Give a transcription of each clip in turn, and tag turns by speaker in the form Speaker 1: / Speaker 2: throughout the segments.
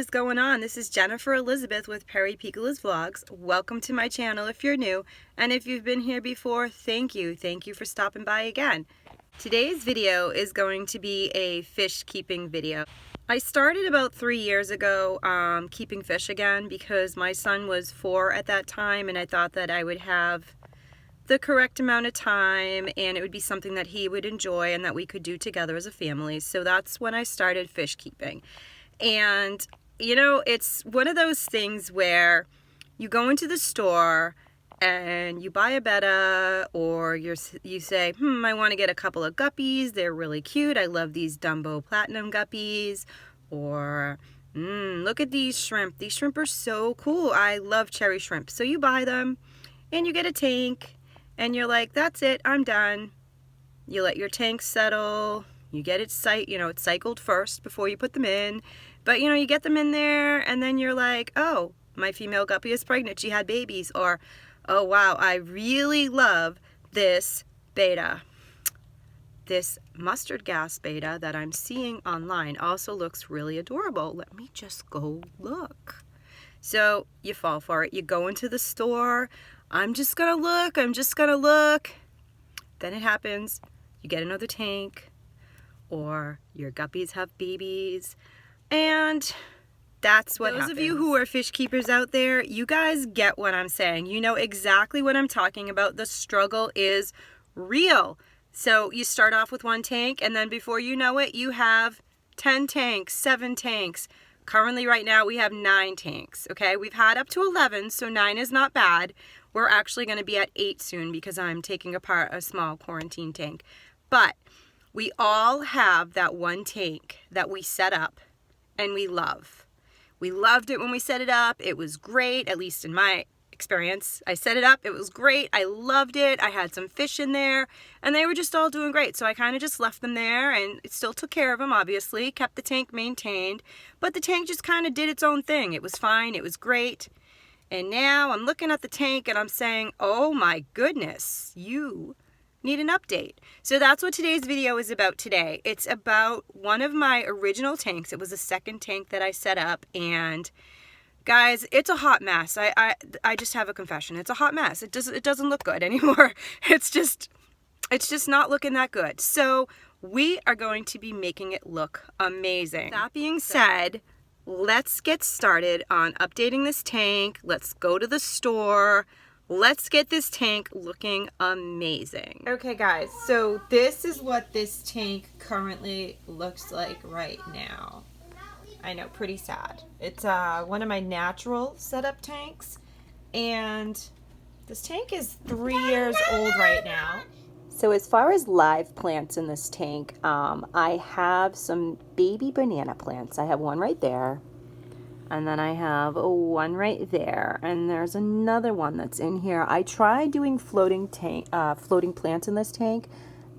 Speaker 1: is going on? This is Jennifer Elizabeth with Perry Picola's Vlogs. Welcome to my channel if you're new, and if you've been here before, thank you. Thank you for stopping by again. Today's video is going to be a fish keeping video. I started about 3 years ago keeping fish again because my son was 4 at that time, and I thought that I would have the correct amount of time and it would be something that he would enjoy and that we could do together as a family. So that's when I started fish keeping. And you know, it's one of those things where you go into the store and you buy a betta, or you say, I want to get a couple of guppies, they're really cute, I love these Dumbo Platinum guppies, or look at these shrimp are so cool, I love cherry shrimp. So you buy them and you get a tank and you're like, that's it, I'm done. You let your tank settle, you get it it's cycled first before you put them in. But you get them in there and then you're like, oh, my female guppy is pregnant, she had babies. Or, oh wow, I really love this betta. This mustard gas betta that I'm seeing online also looks really adorable. Let me just go look. So you fall for it. You go into the store. I'm just gonna look. Then it happens. You get another tank, or your guppies have babies. And that's what happens. Those of you who are fish keepers out there, you guys get what I'm saying. You know exactly what I'm talking about. The struggle is real. So you start off with 1 tank, and then before you know it, you have 10 tanks, 7 tanks. Currently right now we have 9 tanks, okay? We've had up to 11, so 9 is not bad. We're actually going to be at 8 soon because I'm taking apart a small quarantine tank. But we all have that 1 tank that we set up and we love. We loved it when we set it up. It was great, at least in my experience. I set it up, it was great. I loved it. I had some fish in there and they were just all doing great. So I kind of just left them there and it still took care of them, obviously, kept the tank maintained, but the tank just kind of did its own thing. It was fine, it was great. And now I'm looking at the tank and I'm saying, oh my goodness, you need an update. So that's what today's video is about today. It's about one of my original tanks. It was a second tank that I set up, and guys, it's a hot mess. I just have a confession. It's a hot mess. It doesn't look good anymore. It's just not looking that good. So we are going to be making it look amazing. That being said, let's get started on updating this tank. Let's go to the store. Let's get this tank looking amazing. Okay guys, so this is what this tank currently looks like right now. I know, pretty sad. It's one of my natural setup tanks, and this tank is 3 years old right now. So as far as live plants in this tank, I have some baby banana plants. I have one right there, and then I have one right there, and there's another one that's in here. I tried doing floating plants in this tank,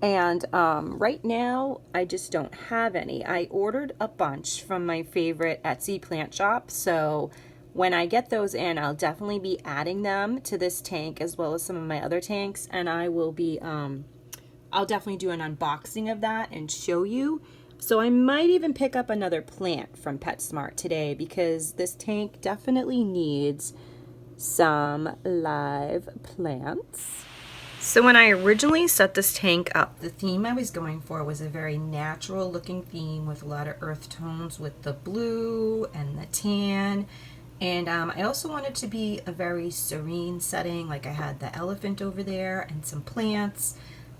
Speaker 1: and right now I just don't have any. I ordered a bunch from my favorite Etsy plant shop, so when I get those in, I'll definitely be adding them to this tank as well as some of my other tanks, and I will be I'll definitely do an unboxing of that and show you. So I might even pick up another plant from Petsmart today because this tank definitely needs some live plants. So when I originally set this tank up, the theme I was going for was a very natural looking theme with a lot of earth tones with the blue and the tan. And I also wanted to be a very serene setting, like I had the elephant over there and some plants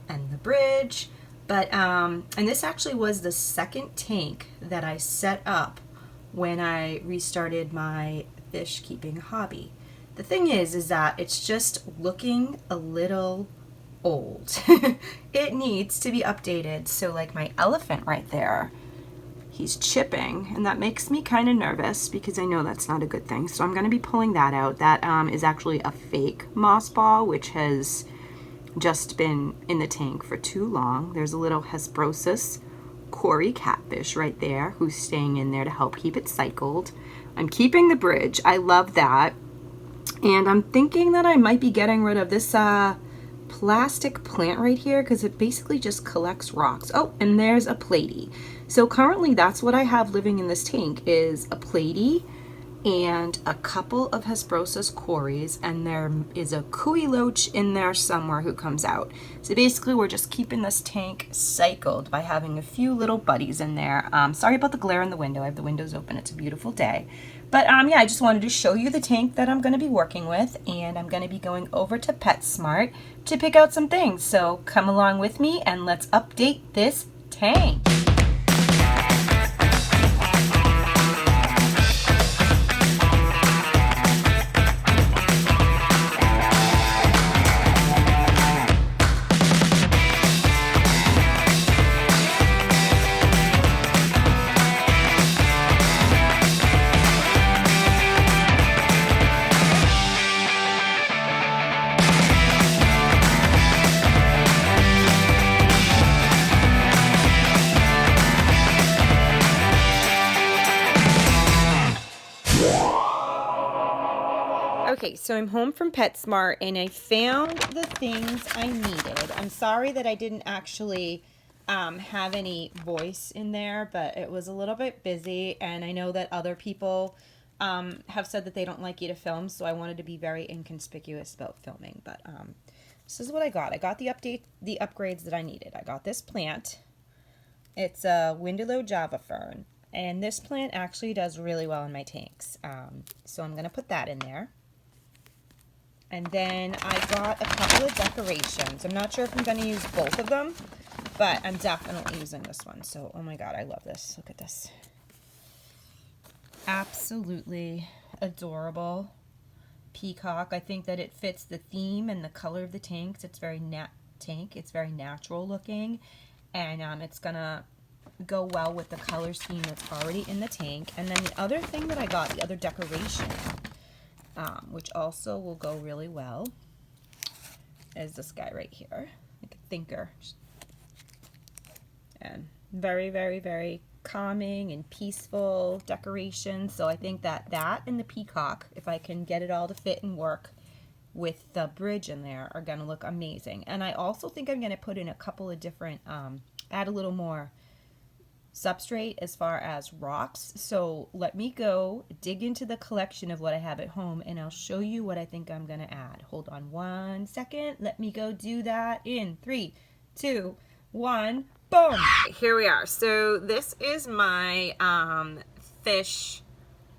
Speaker 1: and the bridge. But, and this actually was the second tank that I set up when I restarted my fish keeping hobby. The thing is that it's just looking a little old. It needs to be updated. So like my elephant right there, he's chipping, and that makes me kind of nervous because I know that's not a good thing. So I'm going to be pulling that out. That is actually a fake moss ball, which has just been in the tank for too long. There's a little Hesperosis Cory catfish right there who's staying in there to help keep it cycled. I'm keeping the bridge. I love that. And I'm thinking that I might be getting rid of this plastic plant right here because it basically just collects rocks. Oh, and there's a platy. So currently that's what I have living in this tank is a platy and a couple of Hesperosus cories, and there is a cooey loach in there somewhere who comes out. So basically we're just keeping this tank cycled by having a few little buddies in there. Sorry about the glare in the window. I have the windows open. It's a beautiful day. But yeah, I just wanted to show you the tank that I'm going to be working with, and I'm going to be going over to Petsmart to pick out some things. So come along with me and let's update this tank. Okay, so I'm home from PetSmart and I found the things I needed. I'm sorry that I didn't actually have any voice in there, but it was a little bit busy, and I know that other people have said that they don't like you to film, so I wanted to be very inconspicuous about filming. But this is what I got. I got the upgrades that I needed. I got this plant. It's a Window Java fern, and this plant actually does really well in my tanks. So I'm going to put that in there. And then I got a couple of decorations. I'm not sure if I'm going to use both of them, but I'm definitely using this one. So, oh my God, I love this. Look at this. Absolutely adorable peacock. I think that it fits the theme and the color of the tanks. It's very It's very natural looking, and it's going to go well with the color scheme that's already in the tank. And then the other thing that I got, the other decoration, which also will go really well, is this guy right here, like a thinker. And very, very, very calming and peaceful decoration. So I think that and the peacock, if I can get it all to fit and work with the bridge in there, are going to look amazing. And I also think I'm going to put in a couple of different, add a little more substrate as far as rocks. So let me go dig into the collection of what I have at home, and I'll show you what I think I'm going to add. Hold on one second. Let me go do that in 3, 2, 1, boom. Here we are. So this is my fish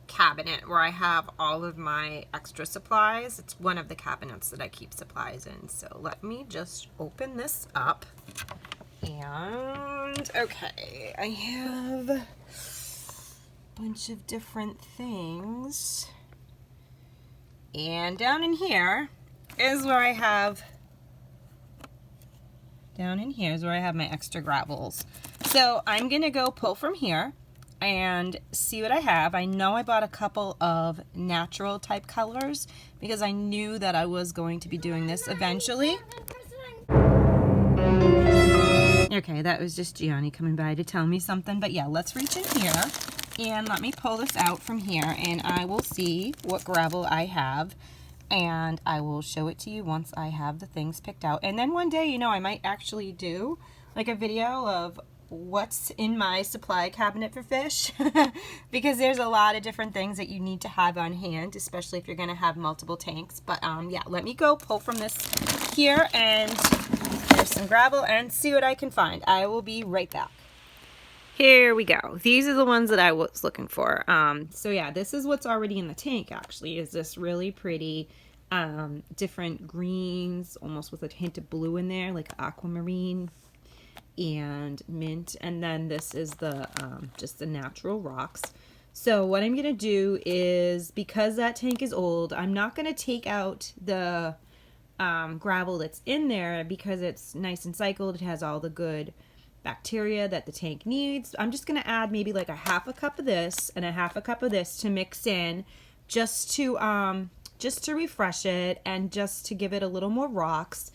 Speaker 1: cabinet where I have all of my extra supplies. It's one of the cabinets that I keep supplies in. So let me just open this up. And okay, I have a bunch of different things, and down in here is where I have my extra gravels. So I'm gonna go pull from here and see what I have. I know I bought a couple of natural type colors because I knew that I was going to be doing this eventually. Okay, that was just Gianni coming by to tell me something. But yeah, let's reach in here and let me pull this out from here, and I will see what gravel I have, and I will show it to you once I have the things picked out. And then one day, you know, I might actually do like a video of what's in my supply cabinet for fish because there's a lot of different things that you need to have on hand, especially if you're going to have multiple tanks. But yeah, let me go pull from this here and there's some gravel and see what I can find. I will be right back. Here we go. These are the ones that I was looking for. So yeah, this is what's already in the tank actually, is this really pretty different greens, almost with a hint of blue in there, like aquamarine and mint. And then this is the just the natural rocks. So what I'm gonna do is, because that tank is old, I'm not gonna take out the gravel that's in there because it's nice and cycled. It has all the good bacteria that the tank needs. I'm just going to add maybe like a half a cup of this and a half a cup of this to mix in, just to refresh it and just to give it a little more rocks,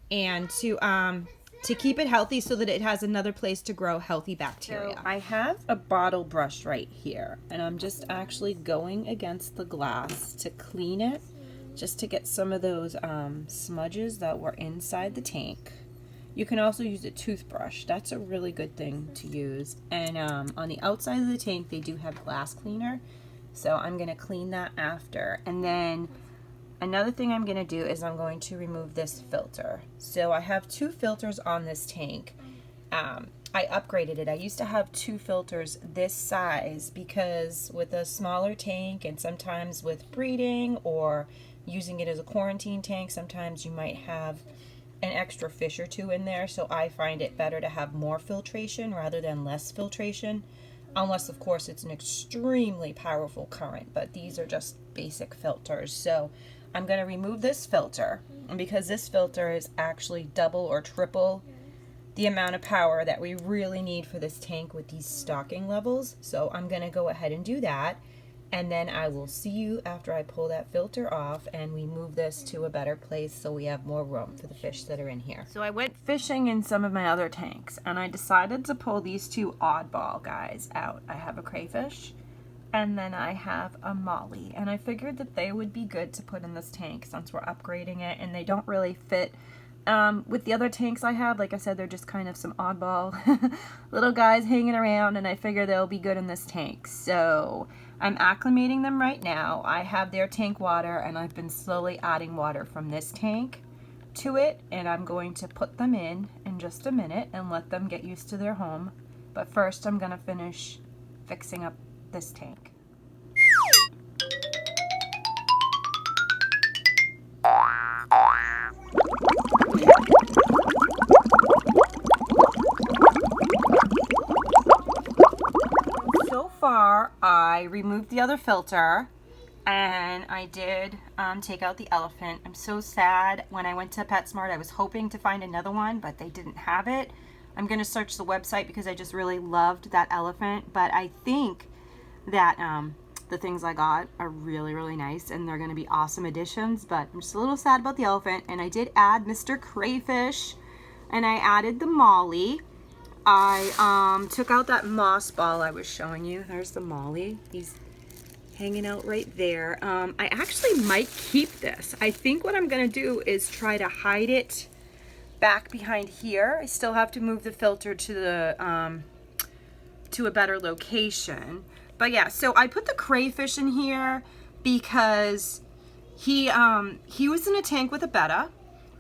Speaker 1: and to keep it healthy so that it has another place to grow healthy bacteria. So I have a bottle brush right here, and I'm just actually going against the glass to clean it, just to get some of those smudges that were inside the tank. You can also use a toothbrush. That's a really good thing to use. And on the outside of the tank, they do have glass cleaner. So I'm going to clean that after. And then another thing I'm going to do is I'm going to remove this filter. So I have 2 filters on this tank. I upgraded it. I used to have 2 filters this size because with a smaller tank and sometimes with breeding or using it as a quarantine tank, sometimes you might have an extra fish or 2 in there. So I find it better to have more filtration rather than less filtration. Unless, of course, it's an extremely powerful current, but these are just basic filters. So I'm going to remove this filter, and because this filter is actually double or triple the amount of power that we really need for this tank with these stocking levels. So I'm going to go ahead and do that, and then I will see you after I pull that filter off and we move this to a better place so we have more room for the fish that are in here. So I went fishing in some of my other tanks and I decided to pull these 2 oddball guys out. I have a crayfish and then I have a molly, and I figured that they would be good to put in this tank since we're upgrading it and they don't really fit with the other tanks I have. Like I said, they're just kind of some oddball little guys hanging around, and I figure they'll be good in this tank. So I'm acclimating them right now. I have their tank water, and I've been slowly adding water from this tank to it, and I'm going to put them in just a minute and let them get used to their home. But first I'm going to finish fixing up this tank. So far, I removed the other filter and I did take out the elephant. I'm so sad. When I went to Petsmart, I was hoping to find another one, but they didn't have it. I'm going to search the website because I just really loved that elephant, but I think that the things I got are really, really nice and they're going to be awesome additions, but I'm just a little sad about the elephant. And I did add Mr. Crayfish and I added the molly. I took out that moss ball I was showing you. There's the molly. He's hanging out right there. I actually might keep this. I think what I'm going to do is try to hide it back behind here. I still have to move the filter to the to a better location. But yeah, so I put the crayfish in here because he was in a tank with a betta,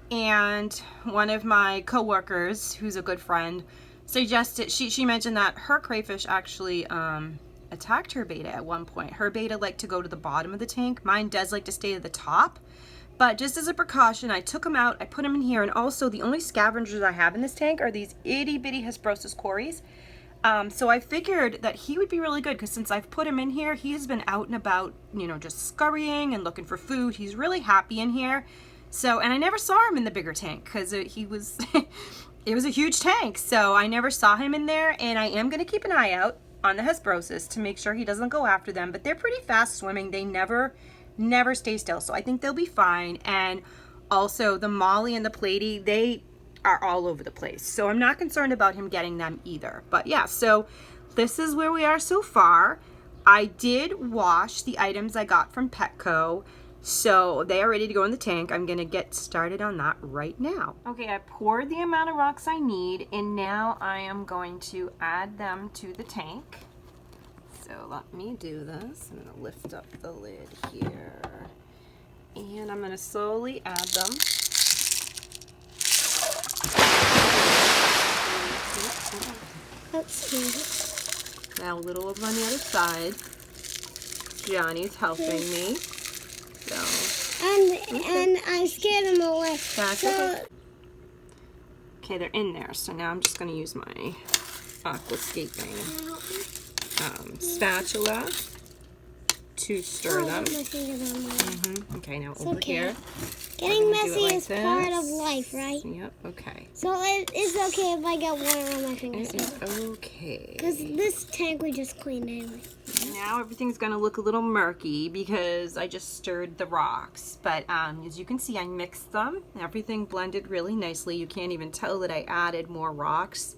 Speaker 1: and one of my coworkers, who's a good friend, suggested, she mentioned that her crayfish actually attacked her betta at one point. Her betta liked to go to the bottom of the tank. Mine does like to stay at the top. But just as a precaution, I took him out, I put him in here, and also the only scavengers I have in this tank are these itty bitty Hesperosas cories. So I figured that he would be really good because since I've put him in here, he has been out and about, you know, just scurrying and looking for food. He's really happy in here. So, and I never saw him in the bigger tank because he was, it was a huge tank. So I never saw him in there, and I am going to keep an eye out on the Hesperosas to make sure he doesn't go after them. But they're pretty fast swimming. They never stay still. So I think they'll be fine. And also the molly and the platy, they are all over the place. So I'm not concerned about him getting them either. But yeah, so this is where we are so far. I did wash the items I got from Petco, so they are ready to go in the tank. I'm gonna get started on that right now. Okay, I poured the amount of rocks I need, and now I am going to add them to the tank. So let me do this. I'm gonna lift up the lid here, and I'm gonna slowly add them.
Speaker 2: That's good.
Speaker 1: Now a little over on the other side. Johnny's helping me. So.
Speaker 2: And I scared him away.
Speaker 1: That's okay. Okay, they're in there. So now I'm just going to use my aquascaping spatula to stir them. Okay, now over here.
Speaker 2: Getting messy is part of life, right?
Speaker 1: Yep, okay.
Speaker 2: So it's okay if I get water on my fingers.
Speaker 1: It is okay.
Speaker 2: Because this tank we just cleaned anyway.
Speaker 1: Now everything's going to look a little murky because I just stirred the rocks. But as you can see, I mixed them. Everything blended really nicely. You can't even tell that I added more rocks.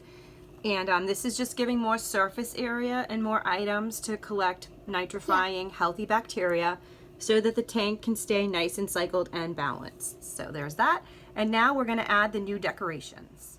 Speaker 1: And this is just giving more surface area and more items to collect nitrifying, healthy bacteria, so that the tank can stay nice and cycled and balanced. So there's that. And now we're going to add the new decorations.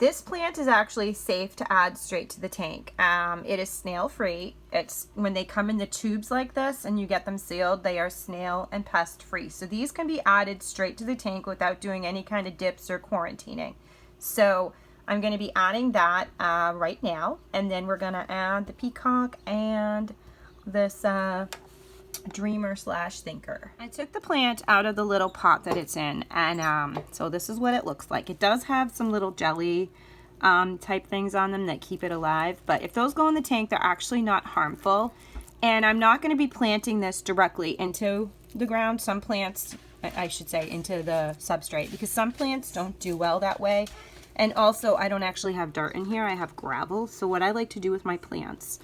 Speaker 1: This plant is actually safe to add straight to the tank. It is snail free. It's when they come in the tubes like this and you get them sealed, they are snail and pest free. So these can be added straight to the tank without doing any kind of dips or quarantining. So I'm going to be adding that right now, and then we're going to add the peacock and this dreamer slash thinker. I took the plant out of the little pot that it's in, and so this is what it looks like. It does have some little jelly type things on them that keep it alive, but if those go in the tank, they're actually not harmful. And I'm not going to be planting this directly into the ground. Some plants, I should say, into the substrate, because some plants don't do well that way. And also, I don't actually have dirt in here, I have gravel. So what I like to do with my plants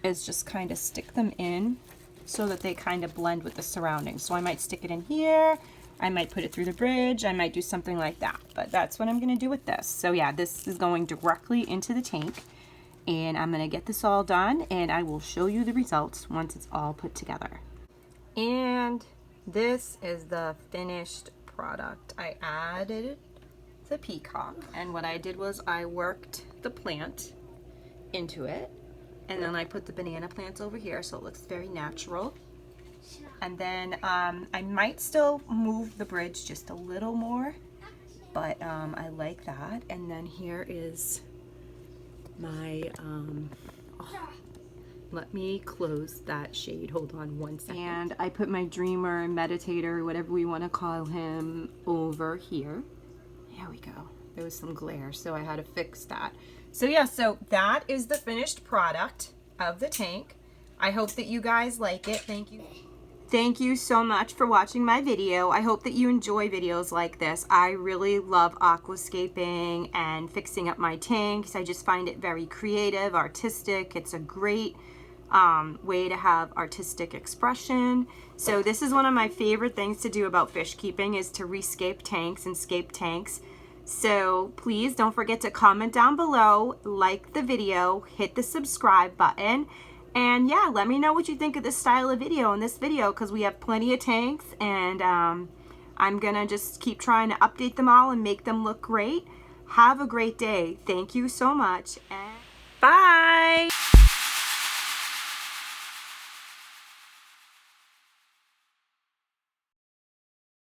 Speaker 1: is just kind of stick them in so that they kind of blend with the surroundings. So I might stick it in here, I might put it through the bridge, I might do something like that. But that's what I'm gonna do with this. So yeah, this is going directly into the tank, and I'm gonna get this all done, and I will show you the results once it's all put together. And this is the finished product. I added the peacock, and what I did was I worked the plant into it, and then I put the banana plants over here so it looks very natural. And then I might still move the bridge just a little more, but I like that. And then here is my let me close that shade, hold on one second. And I put my dreamer, meditator, whatever we want to call him, over here. There we go. There was some glare, so I had to fix that. So yeah, so that is the finished product of the tank. I hope that you guys like it. Thank you. Thank you so much for watching my video. I hope that you enjoy videos like this. I really love aquascaping and fixing up my tanks. I just find it very creative, artistic. It's a great way to have artistic expression. So this is one of my favorite things to do about fish keeping, is to rescape tanks and scape tanks. So please don't forget to comment down below, like the video, hit the subscribe button, and yeah, let me know what you think of this style of video in this video, because we have plenty of tanks, and I'm gonna just keep trying to update them all and make them look great. Have a great day. Thank you so much, and bye.